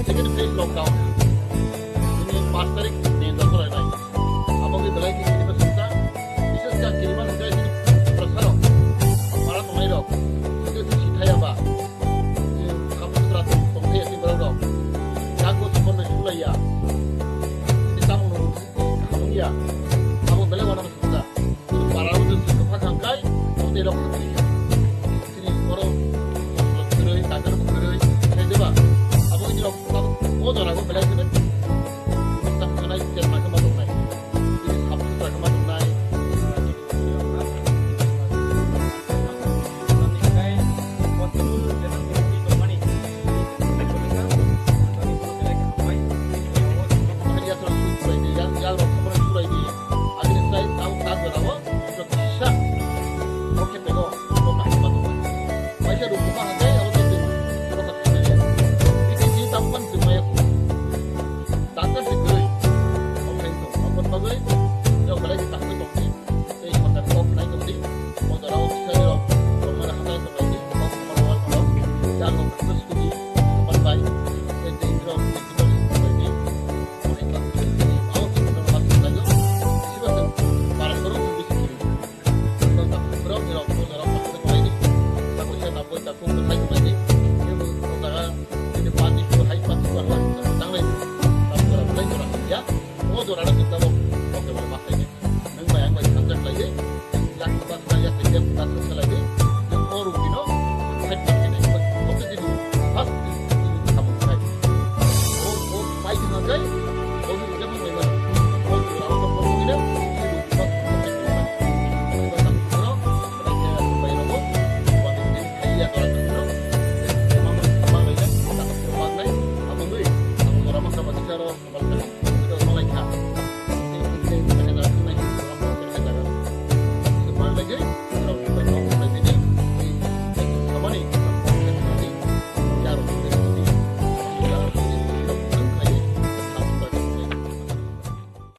second phase lockdown. Ini 5 तारिख में दसर है नहीं. अब अगर दलाई की किसी पर सुनता, विशेष क्या किरीमान है जिन प्रसारों, हमारा तो नहीं रहो. itu सीधा apa? Kamu serat penghe yang berada. Jago sepenuh sulai ya. Ini tamu nurut kamu ya. Kamu beli warna sudah. Para orang itu cepat angkai, kamu tidak perlu. Sini orang berkeroi, takkan berkeroi. Saya coba. Apa ini lo mau jual aku beli sini? Tak kenal siapa macam mana naik. Ini apa sudah macam naik. Kalau